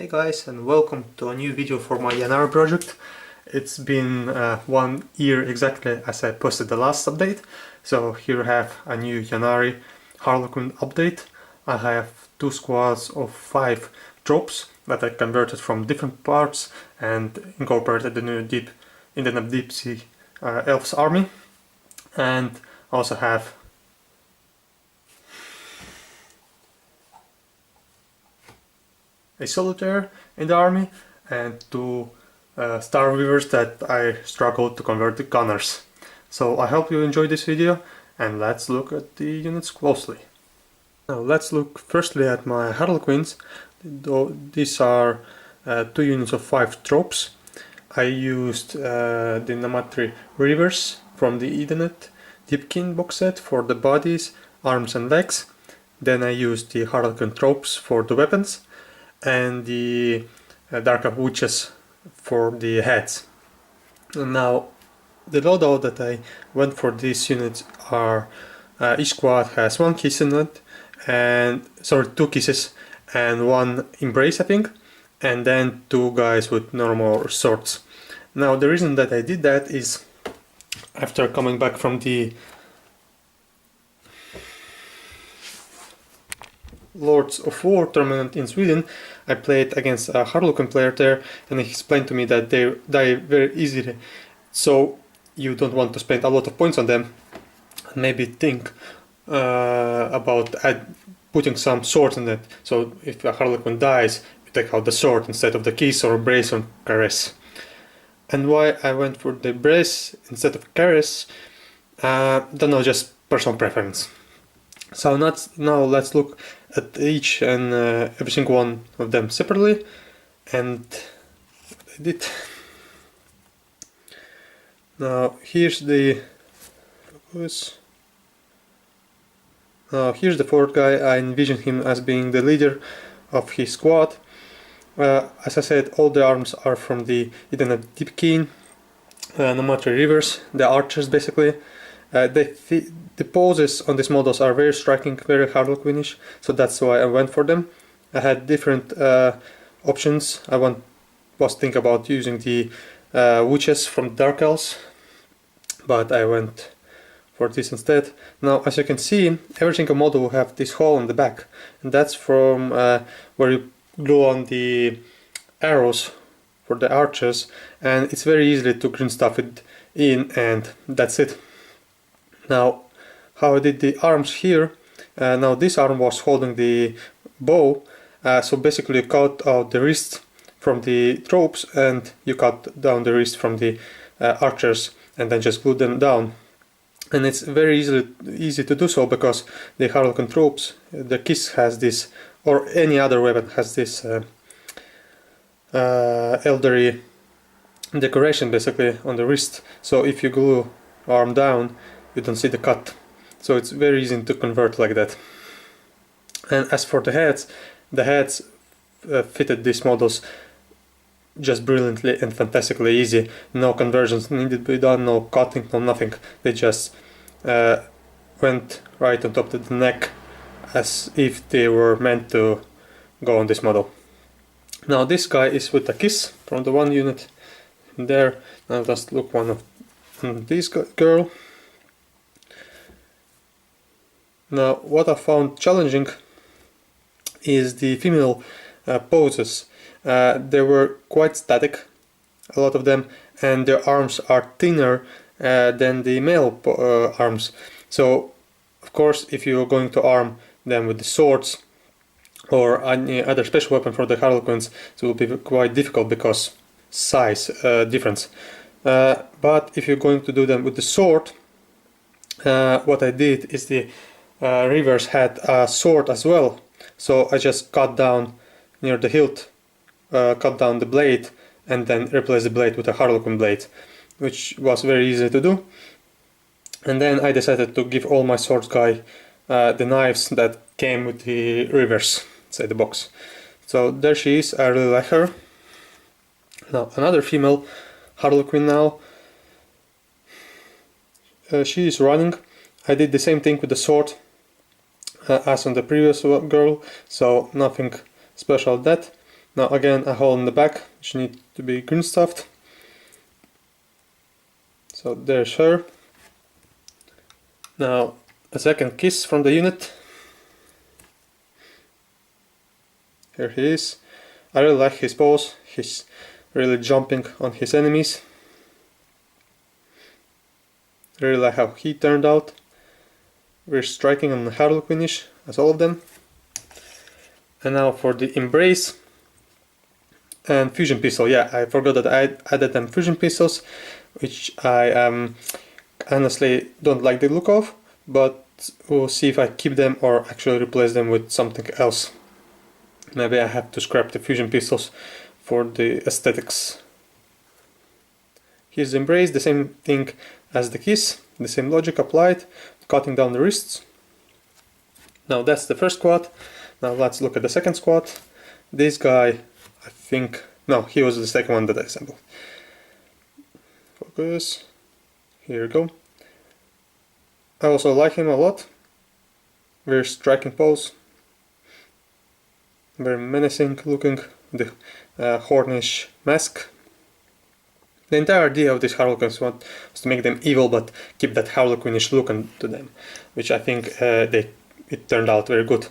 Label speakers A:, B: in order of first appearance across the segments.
A: guys, and welcome to a new video for my Ynnari project. It's been 1 year exactly as I posted the last update, so here I have a new Ynnari Harlequin update. I have 2 squads of 5 tropes that I converted from different parts and incorporated the new deep sea elves army, and also have a solitaire in the army and 2 star weavers that I struggled to convert to gunners. So I hope you enjoyed this video, and let's look at the units closely. Now let's look firstly at my Harlequins. These are 2 units of 5 tropes. I used the Namatri Reavers from the Ethernet Deepkin box set for the bodies, arms and legs. Then I used the Harlequin tropes for the weapons and the Dark Elf Witches for the heads. And now the loadout that I went for these units are each squad has 1 kiss in it, and 2 kisses and 1 embrace I think, and then 2 guys with normal swords. Now the reason that I did that is after coming back from the Lords of War tournament in Sweden, I played against a Harlequin player there, and he explained to me that they die very easily, so you don't want to spend a lot of points on them. Maybe think about putting some swords in it, so if a Harlequin dies, you take out the sword instead of the kiss or brace or caress. And why I went for the brace instead of caress, don't know, just personal preference. So now let's look at each and every single one of them separately, and what I did. Now here's the focus. Now here's the 4th guy. I envision him as being the leader of his squad. As I said, all the arms are from the Ethernet Deepkin, Namatri Reavers, the archers basically. The poses on these models are very striking, very Harlequinish, so that's why I went for them. I had different options. I was thinking about using the witches from Dark Elves, but I went for this instead. Now, as you can see, every single model will have this hole in the back, and that's from where you glue on the arrows for the archers, and it's very easy to green stuff it in, and that's it. Now, how I did the arms here, now this arm was holding the bow, so basically you cut out the wrist from the tropes and you cut down the wrist from the archers and then just glue them down. And it's very easy to do so because the Harlequin tropes, the kiss has this, or any other weapon has this Eldar decoration basically on the wrist, so if you glue arm down you don't see the cut, so it's very easy to convert like that. And as for the heads fitted these models just brilliantly and fantastically easy. No conversions needed to be done, no cutting, no nothing. They just went right on top of the neck as if they were meant to go on this model. Now this guy is with a kiss from the 1 unit there. Now let's look one of this girl. Now what I found challenging is the female poses. They were quite static, a lot of them, and their arms are thinner than the male arms. So of course if you're going to arm them with the swords or any other special weapon for the Harlequins, it will be quite difficult because size difference. But if you're going to do them with the sword, what I did is the Reavers had a sword as well, so I just cut down near the hilt, cut down the blade, and then replace the blade with a Harlequin blade, which was very easy to do. And then I decided to give all my swords guy the knives that came with the Reavers inside the box. So there she is, I really like her. Now another female Harlequin now. She is running. I did the same thing with the sword as on the previous girl, so nothing special that. Now again a hole in the back which need to be green stuffed. So there's her. Now a second kiss from the unit. Here he is. I really like his pose, he's really jumping on his enemies. I really like how he turned out. We're striking on the Harlequinish as all of them. And now for the embrace and fusion pistol. Yeah, I forgot that I added them fusion pistols, which I honestly don't like the look of, but we'll see if I keep them or actually replace them with something else. Maybe I have to scrap the fusion pistols for the aesthetics. Here's the embrace, the same thing as the kiss, the same logic applied, cutting down the wrists. Now that's the first squad. Now let's look at the second squad. This guy, I think, no, he was the second one that I assembled. Focus, here we go. I also like him a lot. Very striking pose. Very menacing looking, the hornish mask. The entire idea of these Harlequins was to make them evil but keep that Harlequinish look to them, which I think it turned out very good.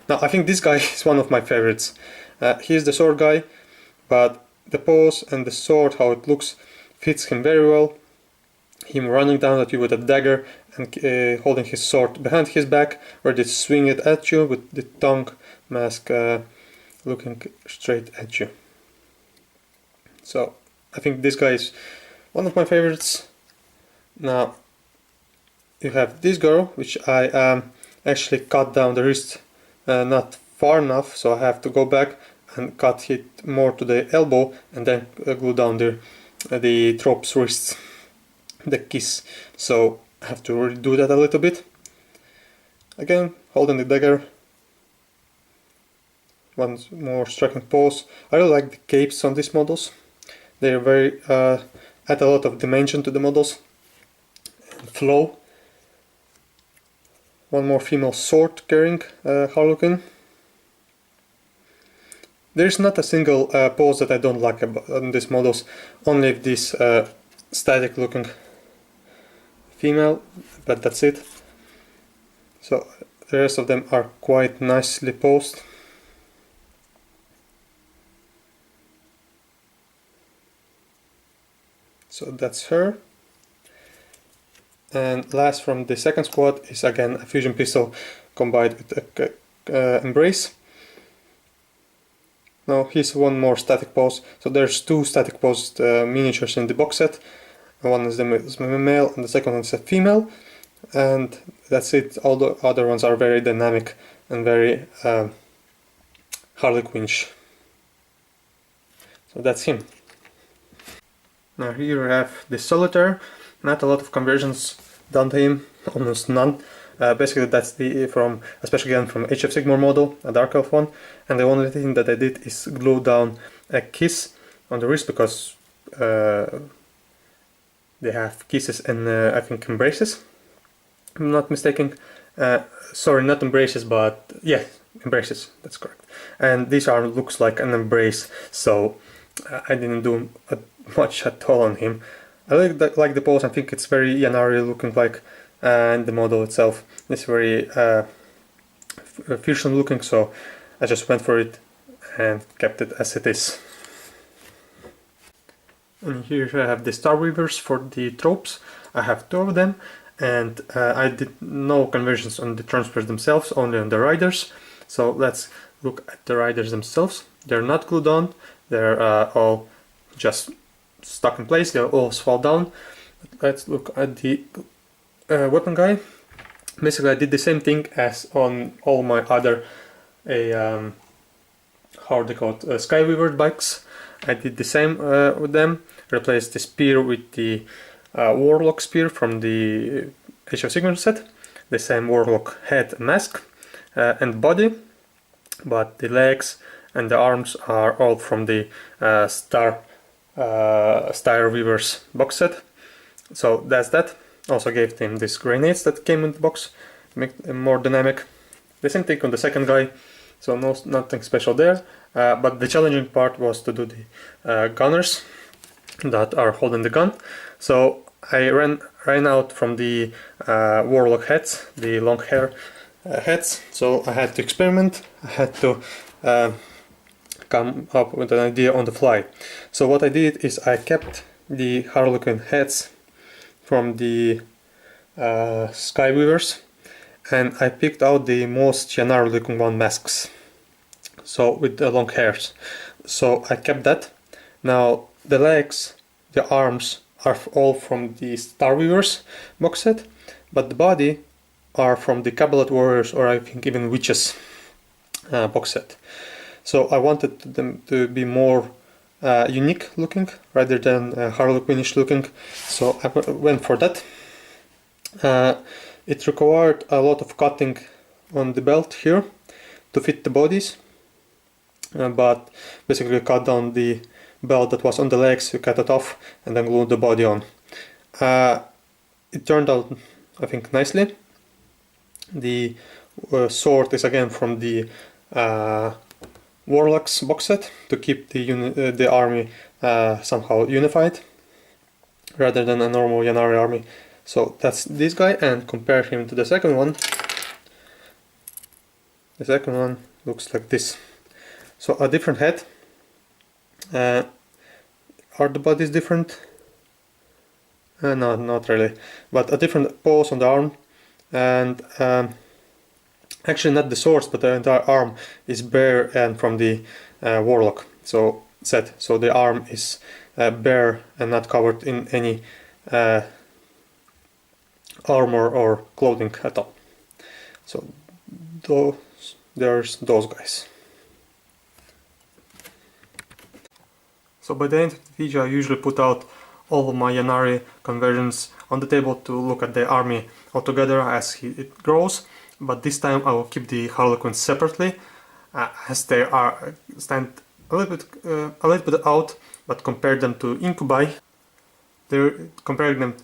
A: Now I think this guy is one of my favorites. He's the sword guy, but the pose and the sword, how it looks, fits him very well. Him running down at you with a dagger and holding his sword behind his back, ready to swing it at you with the tongue mask looking straight at you. So I think this guy is one of my favorites. Now you have this girl, which I actually cut down the wrist not far enough, so I have to go back and cut it more to the elbow and then glue down the trope's wrists, the kiss. So I have to redo that a little bit. Again, holding the dagger. One more striking pose. I really like the capes on these models. They are very add a lot of dimension to the models and flow. One more female sword carrying Harlequin. There is not a single pose that I don't like on these models, only this static looking female, but that's it. So the rest of them are quite nicely posed. So that's her. And last from the second squad is again a fusion pistol combined with a embrace. Now here's one more static pose. So there's two static posed miniatures in the box set. One is the male and the second one is a female. And that's it. All the other ones are very dynamic and very Harlequinish. So that's him. Now here we have the Solitaire. Not a lot of conversions done to him, almost none. Basically that's from, especially again from Age of Sigmar model, a Dark Elf one. And the only thing that I did is glue down a kiss on the wrist, because they have kisses and I think embraces. I'm not mistaken. Sorry, not embraces, but yeah, embraces, that's correct. And these are looks like an embrace, so I didn't do much at all on him. I like the pose. I think it's very Ynnari looking like, and the model itself is very fearsome looking, so I just went for it and kept it as it is. And here I have the Star Weavers for the tropes. I have two of them, and I did no conversions on the transfers themselves, only on the riders. So let's look at the riders themselves. They're not glued on, they're all just stuck in place, they'll all fall down. Let's look at the weapon guy. Basically I did the same thing as on all my other how are they called, Skyweaver bikes. I did the same with them, replaced the spear with the Warlock spear from the Age of Sigmar set, the same Warlock head and mask and body, but the legs and the arms are all from the Star Weavers box set. So that's that. Also gave him these grenades that came in the box to make them more dynamic. The same thing on the second guy, so nothing special there. but the challenging part was to do the gunners that are holding the gun. So I ran out from the warlock heads, the long hair heads. So I had to experiment. I had to come up with an idea on the fly. So what I did is I kept the Harlequin heads from the Skyweavers, and I picked out the most Ynnari looking one masks, so with the long hairs. So I kept that. Now the legs, the arms are all from the Starweavers box set, but the body are from the Cabalot Warriors, or I think even Witches box set. So I wanted them to be more unique looking rather than Harlequinish looking, so I went for that. It required a lot of cutting on the belt here to fit the bodies, but basically cut down the belt that was on the legs, you cut it off and then glued the body on. It turned out, I think, nicely. The sword is again from the Warlocks box set to keep the army somehow unified rather than a normal Ynnari army. So that's this guy, and compare him to the second one. The second one looks like this. So a different head. Are the bodies different? No, not really. But a different pose on the arm, and actually not the swords, but the entire arm is bare and from the Warlock set. So the arm is bare and not covered in any armor or clothing at all. So there's those guys. So by the end of the video I usually put out all of my Ynnari conversions on the table to look at the army altogether as it grows, but this time I will keep the Harlequins separately as they stand a little bit out, but compare them to Incubi. Comparing them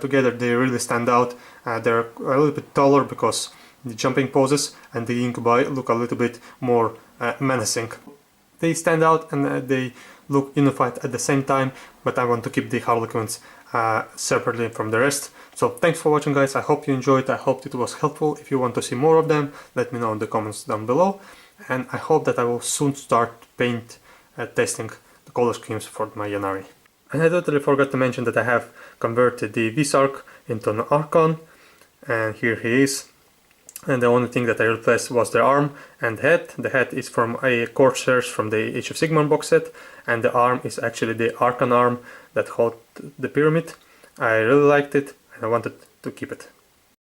A: together, they really stand out. They're a little bit taller because the jumping poses, and the Incubi look a little bit more menacing. They stand out and they look unified at the same time, but I want to keep the Harlequins separately from the rest. So thanks for watching, guys. I hope you enjoyed. I hope it was helpful. If you want to see more of them, let me know in the comments down below, and I hope that I will soon start paint testing the color schemes for my Ynnari. And I totally forgot to mention that I have converted the Visarch into an Archon, and here he is. And the only thing that I replaced was the arm and head. The head is from a Corsairs from the Age of Sigmar box set, and the arm is actually the Archon arm that held the pyramid. I really liked it and I wanted to keep it.